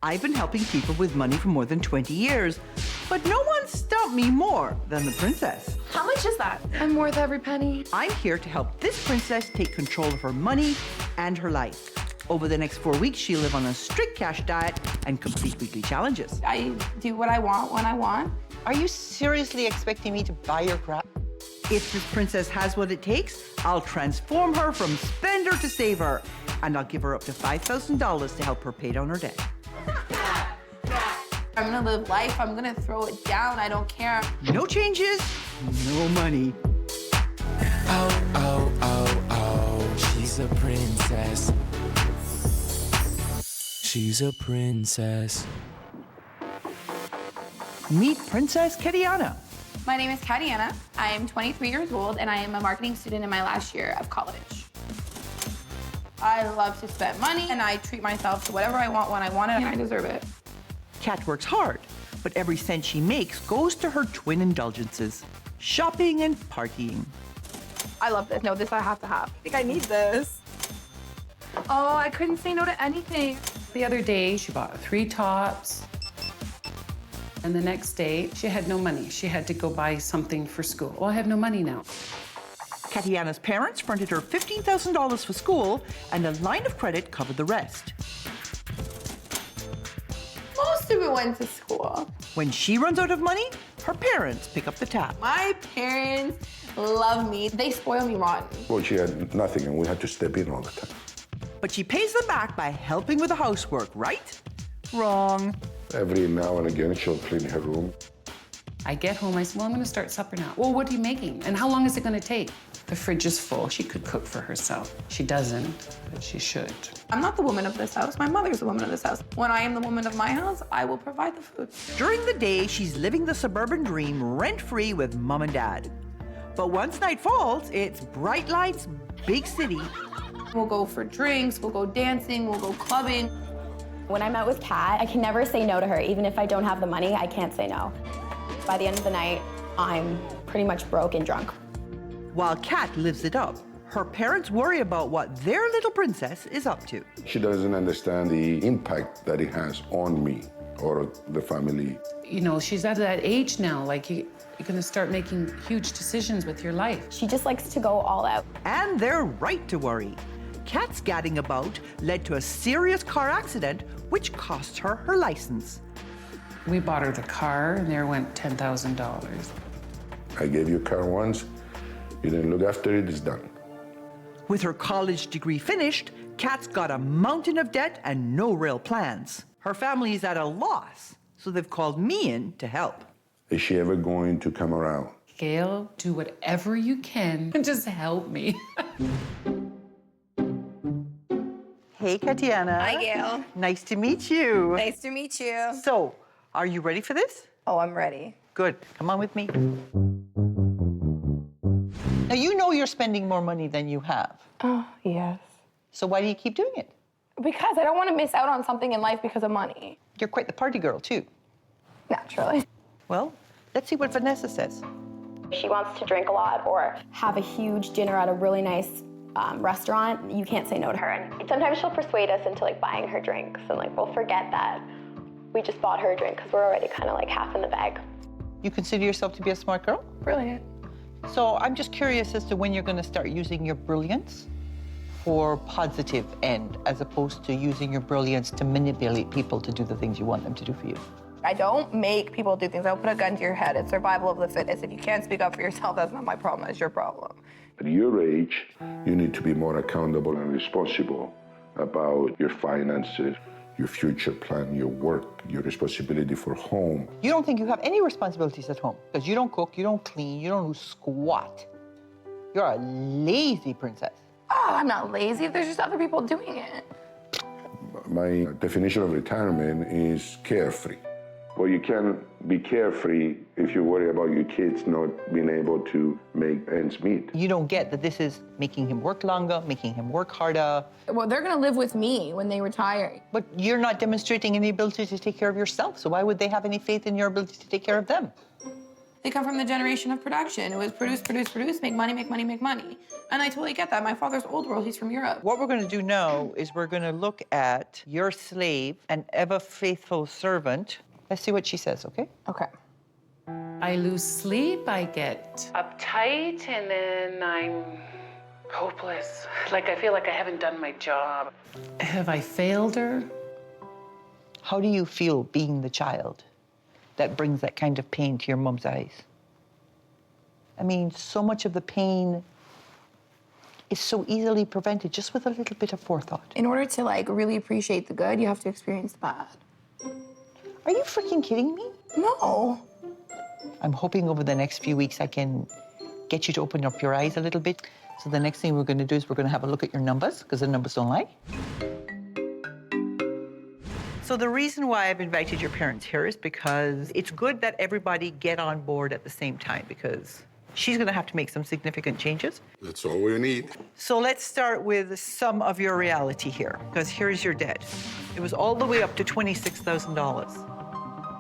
I've been helping people with money for more than 20 years, but no one stumped me more than the princess. How much is that? I'm worth every penny. I'm here to help this princess take control of her money and her life. Over the next 4 weeks, she'll live on a strict cash diet and complete weekly challenges. I do what I want when I want. Are you seriously expecting me to buy your crap? If this princess has what it takes, I'll transform her from spender to saver, and I'll give her up to $5,000 to help her pay down her debt. I'm gonna live life. I'm gonna throw it down. I don't care. No changes, no money. Oh, oh, oh, oh, she's a princess. She's a princess. Meet Princess Catyanna. My name is Catyanna. I am 23 years old, and I am a marketing student in my last year of college. I love to spend money, and I treat myself to whatever I want when I want it, and I deserve it. Cat works hard, but every cent she makes goes to her twin indulgences, shopping and partying. I love this. No, this I have to have. I think I need this. Oh, I couldn't say no to anything. The other day, she bought 3 tops. And the next day, she had no money. She had to go buy something for school. Well, I have no money now. Catyanna's parents fronted her $15,000 for school, and a line of credit covered the rest. Most of it went to school. When she runs out of money, her parents pick up the tab. My parents love me. They spoil me rotten. Well, she had nothing, and we had to step in all the time. But she pays them back by helping with the housework, right? Wrong. Every now and again, she'll clean her room. I get home, I said, well, I'm gonna start supper now. Well, what are you making? And how long is it gonna take? The fridge is full. She could cook for herself. She doesn't, but she should. I'm not the woman of this house. My mother's the woman of this house. When I am the woman of my house, I will provide the food. During the day, she's living the suburban dream rent-free with mom and dad. But once night falls, it's bright lights, big city. We'll go for drinks, we'll go dancing, we'll go clubbing. When I'm out with Kat, I can never say no to her. Even if I don't have the money, I can't say no. By the end of the night, I'm pretty much broke and drunk. While Kat lives it up, her parents worry about what their little princess is up to. She doesn't understand the impact that it has on me or the family. You know, she's at that age now, like you're gonna start making huge decisions with your life. She just likes to go all out. And they're right to worry. Kat's gadding about led to a serious car accident, which cost her her license. We bought her the car, and there went $10,000. I gave you a car once, you didn't look after it, it's done. With her college degree finished, Kat's got a mountain of debt and no real plans. Her family's at a loss, so they've called me in to help. Is she ever going to come around? Gail, do whatever you can and just help me. Hey, Catyanna. Hi, Gail. Nice to meet you. Nice to meet you. So, are you ready for this? Oh, I'm ready. Good. Come on with me. Now, you know you're spending more money than you have. Oh, yes. So why do you keep doing it? Because I don't want to miss out on something in life because of money. You're quite the party girl, too. Naturally. Well, let's see what Vanessa says. She wants to drink a lot or have a huge dinner at a really nice restaurant. You can't say no to her. And sometimes she'll persuade us into like buying her drinks, and like we'll forget that we just bought her a drink because we're already kind of like half in the bag. You consider yourself to be a smart girl? Brilliant. So I'm just curious as to when you're going to start using your brilliance for positive end, as opposed to using your brilliance to manipulate people to do the things you want them to do for you. I don't make people do things. I don't put a gun to your head. It's survival of the fittest. If you can't speak up for yourself, that's not my problem. It's your problem. At your age, you need to be more accountable and responsible about your finances, your future plan, your work, your responsibility for home. You don't think you have any responsibilities at home because you don't cook, you don't clean, you don't do squat. You're a lazy princess. Oh, I'm not lazy. There's just other people doing it. My definition of retirement is carefree. Well, you can't be carefree if you worry about your kids not being able to make ends meet. You don't get that this is making him work longer, making him work harder. Well, they're going to live with me when they retire. But you're not demonstrating any ability to take care of yourself, so why would they have any faith in your ability to take care of them? They come from the generation of production. It was produce, produce, produce, make money, make money, make money. And I totally get that. My father's old world, he's from Europe. What we're going to do now is we're going to look at your slave and ever faithful servant. Let's see what she says, okay? Okay. I lose sleep, I get uptight, and then I'm hopeless. Like I feel like I haven't done my job. Have I failed her? How do you feel being the child that brings that kind of pain to your mom's eyes? I mean, so much of the pain is so easily prevented just with a little bit of forethought. In order to like really appreciate the good, you have to experience the bad. Are you freaking kidding me? No. I'm hoping over the next few weeks I can get you to open up your eyes a little bit. So the next thing we're going to do is we're going to have a look at your numbers, because the numbers don't lie. So the reason why I've invited your parents here is because it's good that everybody get on board at the same time, because she's going to have to make some significant changes. That's all we need. So let's start with some of your reality here, because here's your debt. It was all the way up to $26,000.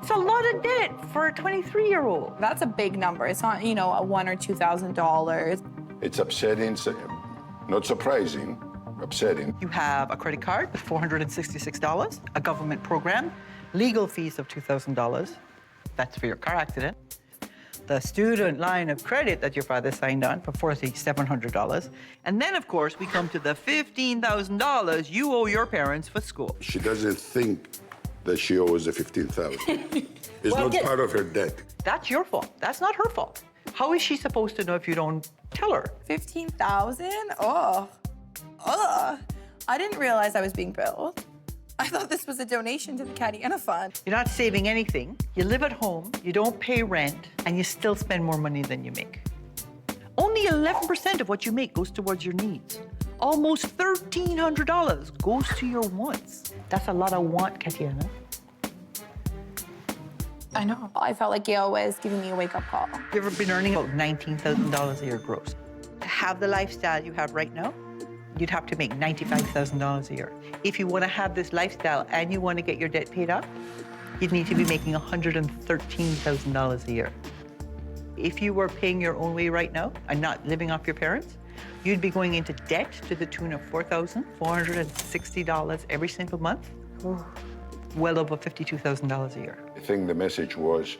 It's a lot of debt for a 23-year-old. That's a big number. It's not, you know, a $1,000 or $2,000. It's upsetting, not surprising, upsetting. You have a credit card with $466, a government program, legal fees of $2,000. That's for your car accident. The student line of credit that your father signed on for $4,700. And then, of course, we come to the $15,000 you owe your parents for school. She doesn't think that she owes the $15,000. It's Well, not part of her debt. That's your fault. That's not her fault. How is she supposed to know if you don't tell her? $15,000? Oh. Ugh. I didn't realize I was being billed. I thought this was a donation to the Catyanna Fund. You're not saving anything. You live at home, you don't pay rent, and you still spend more money than you make. Only 11% of what you make goes towards your needs. Almost $1,300 goes to your wants. That's a lot of want, Catyanna. I know. I felt like Gail was giving me a wake-up call. You've ever been earning about $19,000 a year gross? To have the lifestyle you have right now, you'd have to make $95,000 a year. If you want to have this lifestyle and you want to get your debt paid off, you'd need to be making $113,000 a year. If you were paying your own way right now and not living off your parents, you'd be going into debt to the tune of $4,460 every single month. Well over $52,000 a year. I think the message was,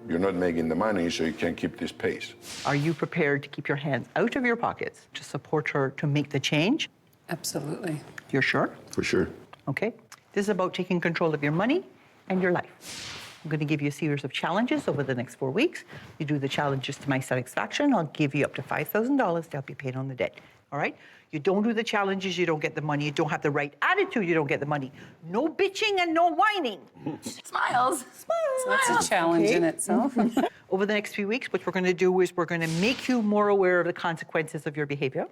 you're not making the money, so you can't keep this pace. Are you prepared to keep your hands out of your pockets to support her to make the change? Absolutely. You're sure? For sure. Okay. This is about taking control of your money and your life. I'm going to give you a series of challenges over the next 4 weeks. You do the challenges to my satisfaction, I'll give you up to $5,000 to help you pay down the debt. All right? You don't do the challenges, you don't get the money. You don't have the right attitude, you don't get the money. No bitching and no whining. Smiles. Smiles. That's a challenge in itself. Over the next few weeks, what we're going to do is we're going to make you more aware of the consequences of your behavior.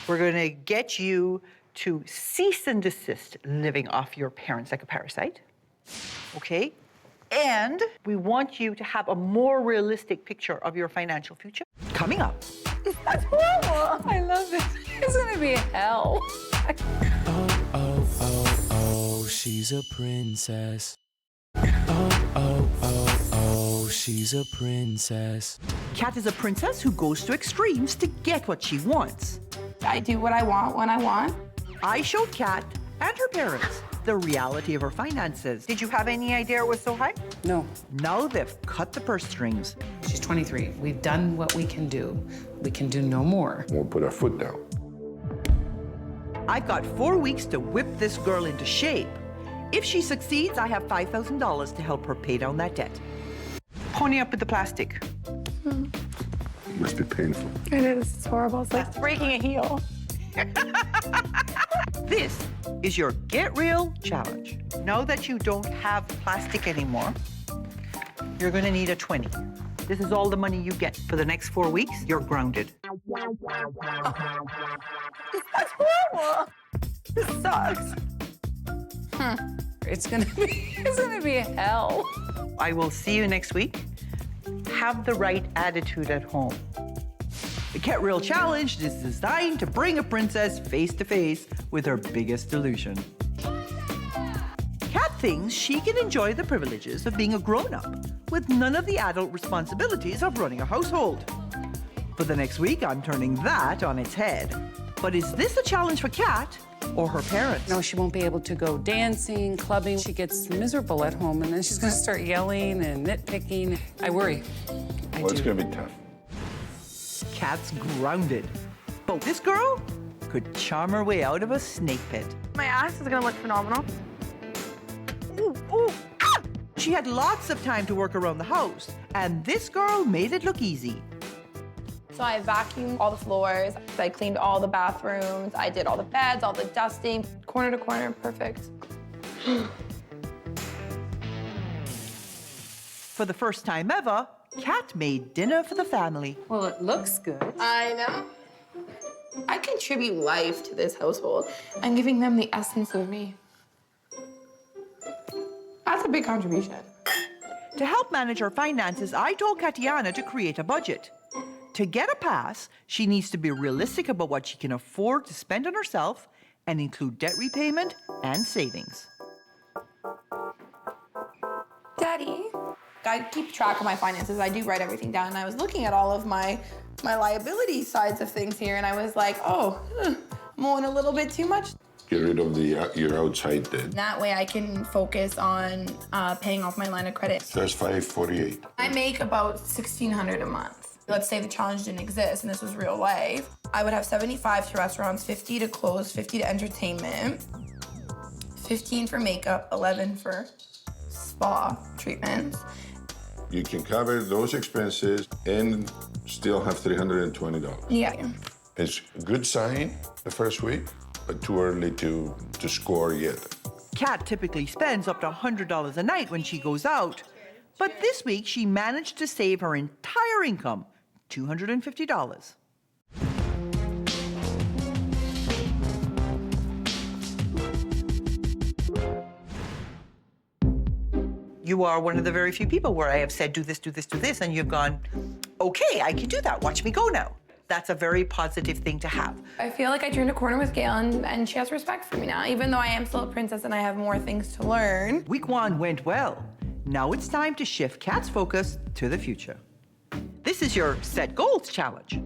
We're going to get you to cease and desist living off your parents like a parasite. Okay? And we want you to have a more realistic picture of your financial future. Coming up. That's horrible. I love it. It's gonna be hell. Oh, oh, oh, oh, she's a princess. Oh, oh, oh, oh, she's a princess. Cat is a princess who goes to extremes to get what she wants. I do what I want when I want. I showed Cat and her parents the reality of her finances. Did you have any idea it was so high? No, Now they've cut the purse strings. she's 23. We've done what we can do. We can do no more. We'll put our foot down. I've got 4 weeks to whip this girl into shape. If she succeeds, I have $5,000 to help her pay down that debt. Pony up with the plastic. It must be painful. It is. It's horrible. It's like breaking a heel. This is your Get Real challenge. Now that you don't have plastic anymore, you're going to need a 20. This is all the money you get. For the next 4 weeks, you're grounded. That's horrible. This sucks. It's gonna be hell. I will see you next week. Have the right attitude at home. The Get Real Challenge is designed to bring a princess face to face with her biggest delusion. Cat thinks she can enjoy the privileges of being a grown-up with none of the adult responsibilities of running a household. For the next week, I'm turning that on its head. But is this a challenge for Cat or her parents? No, she won't be able to go dancing, clubbing. She gets miserable at home, and then she's going to start yelling and nitpicking. I worry. I Well, it's do. going to be tough. Cat's grounded. But this girl could charm her way out of a snake pit. My ass is gonna look phenomenal. Ooh, ooh, ah! She had lots of time to work around the house, and this girl made it look easy. So I vacuumed all the floors, I cleaned all the bathrooms, I did all the beds, all the dusting, corner to corner, perfect. For the first time ever, Cat made dinner for the family. Well, it looks good. I know. I contribute life to this household. I'm giving them the essence of me. That's a big contribution. To help manage her finances, I told Catyanna to create a budget. To get a pass, she needs to be realistic about what she can afford to spend on herself and include debt repayment and savings. Daddy, I keep track of my finances. I do write everything down. And I was looking at all of my liability sides of things here, and I was like, oh, I'm owing a little bit too much. Get rid of your outside debt. That way I can focus on paying off my line of credit. That's $548. I make about $1,600 a month. Let's say the challenge didn't exist and this was real life. I would have 75 to restaurants, 50 to clothes, 50 to entertainment, 15 for makeup, 11 for spa treatments. You can cover those expenses and still have $320. Yeah. It's a good sign the first week, but too early to score yet. Cat typically spends up to $100 a night when she goes out, but this week she managed to save her entire income, $250. You are one of the very few people where I have said, do this, do this, do this, and you've gone, okay, I can do that. Watch me go now. That's a very positive thing to have. I feel like I turned a corner with Gail and she has respect for me now, even though I am still a princess and I have more things to learn. Week 1 went well. Now it's time to shift Cat's focus to the future. This is your Set Goals challenge.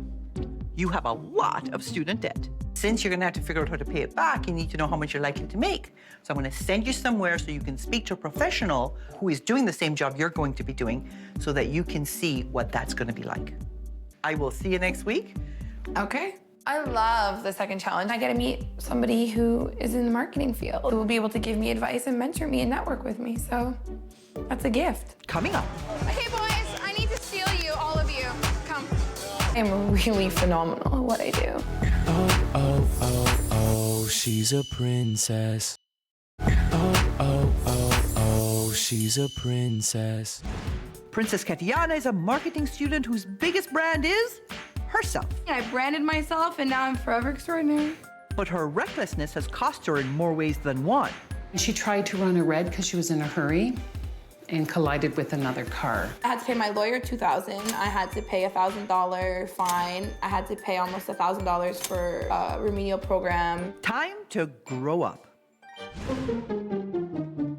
You have a lot of student debt. Since you're gonna have to figure out how to pay it back, you need to know how much you're likely to make. So I'm gonna send you somewhere so you can speak to a professional who is doing the same job you're going to be doing so that you can see what that's gonna be like. I will see you next week. Okay. I love the second challenge. I get to meet somebody who is in the marketing field, who will be able to give me advice and mentor me and network with me. So that's a gift. Coming up. Okay, boys, I need to steal you, all of you. Come. I'm really phenomenal at what I do. Oh, oh, oh, oh, she's a princess. Oh, oh, oh, oh, she's a princess. Princess Catyanna is a marketing student whose biggest brand is herself. I branded myself and now I'm forever extraordinary. But her recklessness has cost her in more ways than one. She tried to run a red because she was in a hurry and collided with another car. I had to pay my lawyer $2,000. I had to pay a $1,000 fine. I had to pay almost $1,000 for a remedial program. Time to grow up.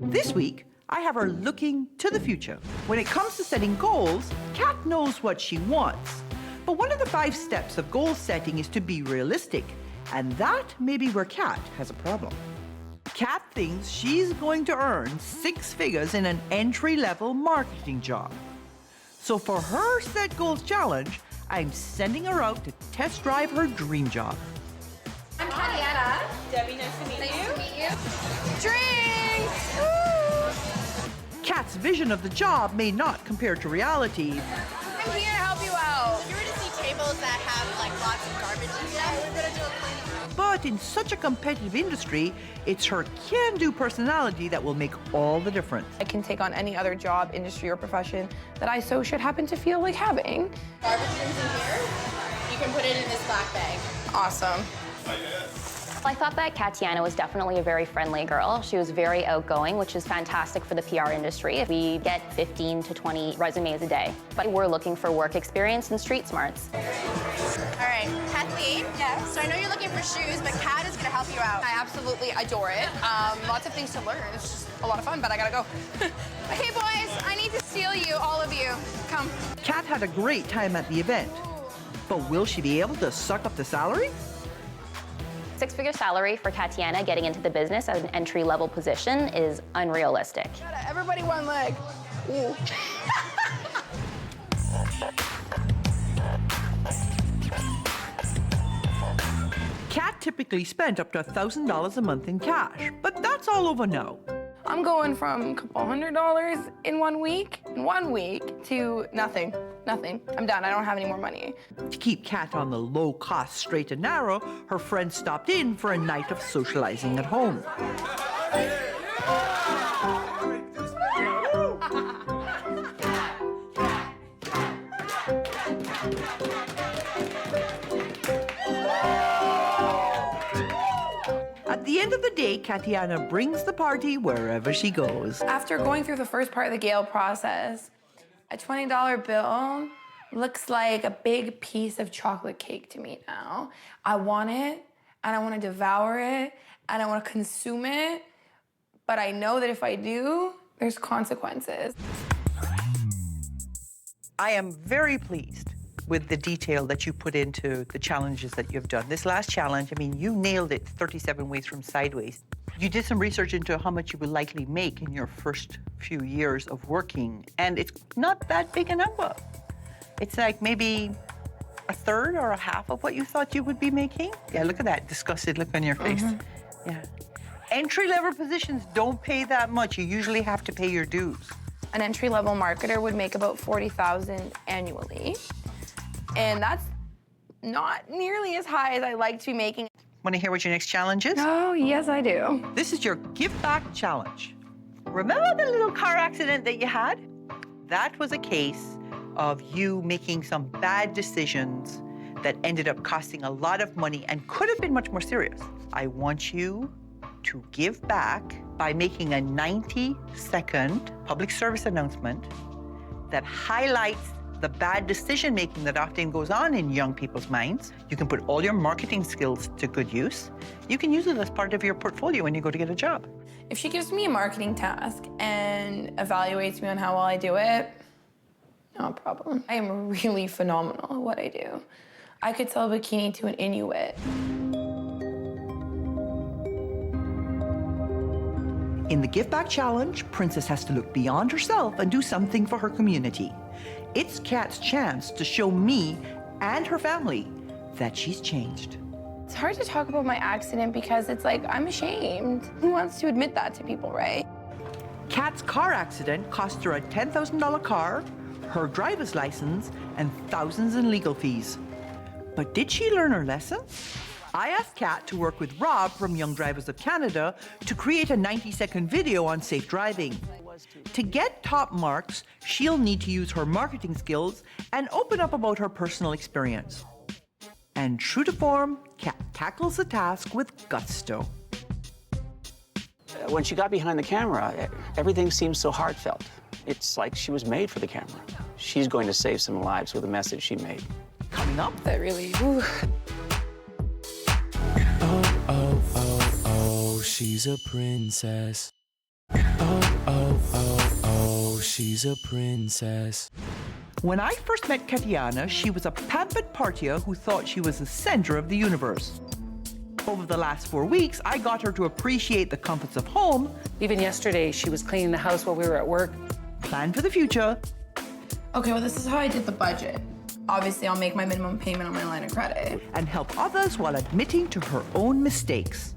This week, I have her looking to the future. When it comes to setting goals, Cat knows what she wants. But one of the 5 steps of goal setting is to be realistic, and that may be where Cat has a problem. Cat thinks she's going to earn 6 figures in an entry-level marketing job. So for her Set Goals challenge, I'm sending her out to test drive her dream job. I'm Catyanna. Debbie, nice to meet you. Nice to meet you. Drinks! Woo! Cat's vision of the job may not compare to reality, I'm here to help you out. If you were to see tables that have like lots of garbage and stuff, we're gonna do a cleaning. but in such a competitive industry, it's her can-do personality that will make all the difference. I can take on any other job, industry, or profession that I so should happen to feel like having. Garbage bins in here. You can put it in this black bag. Awesome. I thought that Catyanna was definitely a very friendly girl. She was very outgoing, which is fantastic for the PR industry. We get 15 to 20 resumes a day, but we're looking for work experience and street smarts. All right, Kathleen. Yeah. So I know you're looking for shoes, but Kat is gonna help you out. I absolutely adore it. Lots of things to learn. It's just a lot of fun, but I gotta go. Okay, boys, I need to steal you, all of you. Come. Kat had a great time at the event. But will she be able to suck up the salary? Six-figure salary for Catyanna getting into the business at an entry-level position is unrealistic. Everybody one leg. Ooh. Kat typically spent up to $1,000 a month in cash, but that's all over now. I'm going from a couple $100 in 1 week, to nothing. Nothing. I'm done. I don't have any more money. To keep Kat on the low-cost straight and narrow, her friends stopped in for a night of socializing at home. At the end of the day, Catyanna brings the party wherever she goes. After going through the first part of the Gail process, a $20 bill looks like a big piece of chocolate cake to me now. I want it, and I want to devour it, and I want to consume it, but I know that if I do, there's consequences. I am very pleased with the detail that you put into the challenges that you've done. This last challenge, I mean, you nailed it 37 ways from sideways. You did some research into how much you would likely make in your first few years of working, and it's not that big a number. It's like maybe a third or a half of what you thought you would be making. Yeah, look at that disgusted look on your face. Yeah. Entry-level positions don't pay that much. You usually have to pay your dues. An entry-level marketer would make about $40,000 annually, and that's not nearly as high as I like to be making. Want to hear what your next challenge is? Oh, yes, I do. This is your Give Back Challenge. Remember the little car accident that you had? That was a case of you making some bad decisions that ended up costing a lot of money and could have been much more serious. I want you to give back by making a 90-second public service announcement that highlights the bad decision-making that often goes on in young people's minds. You can put all your marketing skills to good use. You can use it as part of your portfolio when you go to get a job. If she gives me a marketing task and evaluates me on how well I do it, no problem. I am really phenomenal at what I do. I could sell a bikini to an Inuit. In the Give Back Challenge, Princess has to look beyond herself and do something for her community. It's Kat's chance to show me and her family that she's changed. It's hard to talk about my accident because it's like, I'm ashamed. Who wants to admit that to people, right? Kat's car accident cost her a $10,000 car, her driver's license, and thousands in legal fees. But did she learn her lesson? I asked Kat to work with Rob from Young Drivers of Canada to create a 90-second video on safe driving. To get top marks, she'll need to use her marketing skills and open up about her personal experience. And true to form, Kat tackles the task with gusto. When she got behind the camera, everything seemed so heartfelt. It's like she was made for the camera. She's going to save some lives with the message she made. Coming up, That really, whew. Oh, oh, oh, oh, she's a princess. Oh, oh, oh, oh, she's a princess. when I first met Catyanna, she was a pampered partier who thought she was the center of the universe. Over the last 4 weeks, I got her to appreciate the comforts of home, Even yesterday, she was cleaning the house while we were at work. plan for the future, Okay, well, this is how I did the budget. Obviously, I'll make my minimum payment on my line of credit. and help others while admitting to her own mistakes.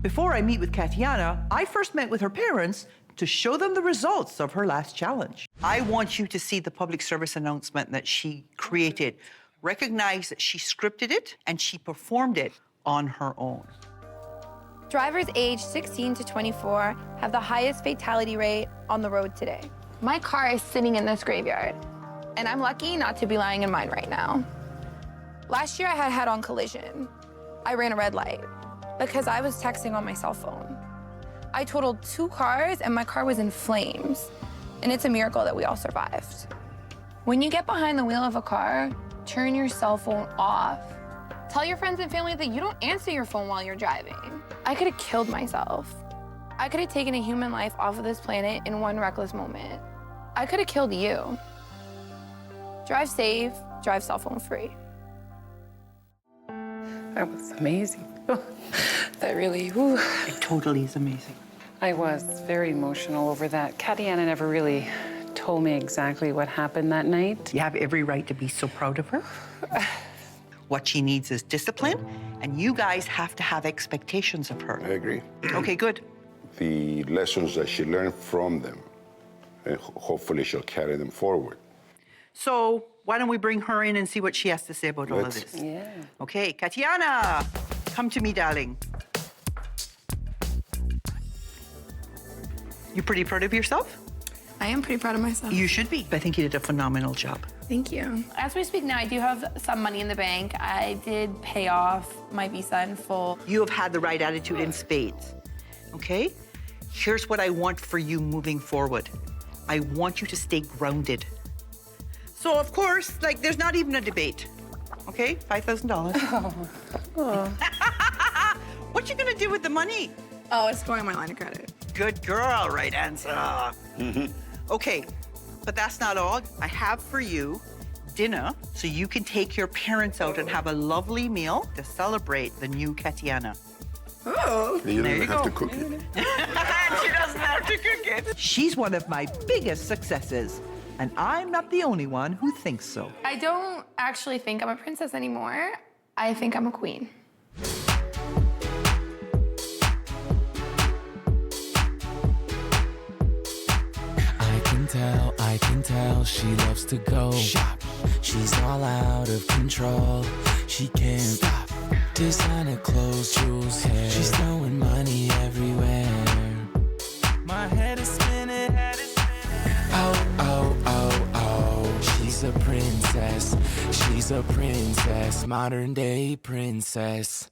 Before I meet with Catyanna, I first met with her parents to show them the results of her last challenge. I want you to see the public service announcement that she created. Recognize that she scripted it and she performed it on her own. Drivers aged 16 to 24 have the highest fatality rate on the road today. My car is sitting in this graveyard, and I'm lucky not to be lying in mine right now. Last year, I had head-on collision. I ran a red light because I was texting on my cell phone. I totaled 2 cars, and my car was in flames. And it's a miracle that we all survived. When you get behind the wheel of a car, turn your cell phone off. Tell your friends and family that you don't answer your phone while you're driving. I could have killed myself. I could have taken a human life off of this planet in one reckless moment. I could have killed you. Drive safe, drive cell phone free. That was amazing. That really, whew. It totally is amazing. I was very emotional over that. Catyanna never really told me exactly what happened that night. You have every right to be so proud of her. What she needs is discipline, and you guys have to have expectations of her. I agree. Okay, good. The lessons that she learned from them, and hopefully she'll carry them forward. So why don't we bring her in and see what she has to say about all of this? Yeah. Okay, Catyanna, come to me, darling. You pretty proud of yourself? I am pretty proud of myself. You should be. I think you did a phenomenal job. Thank you. As we speak now, I do have some money in the bank. I did pay off my visa in full. You have had the right attitude in spades, okay? Here's what I want for you moving forward. I want you to stay grounded. So, of course, like, there's not even a debate, okay? $5,000. What you gonna do with the money? Oh, it's going on my line of credit. Good girl, right answer. Okay, but that's not all. I have for you dinner so you can take your parents out and have a lovely meal to celebrate the new Catyanna. Oh. You don't There even you have go. to cook it. She doesn't have to cook it. She's one of my biggest successes, and I'm not the only one who thinks so. I don't actually think I'm a princess anymore. I think I'm a queen. I can tell she loves to go shop. She's all out of control. She can't stop. Designer clothes, jewels, hair. She's throwing money everywhere. My head is spinning. Oh, oh, oh, oh. She's a princess. She's a princess. Modern day princess.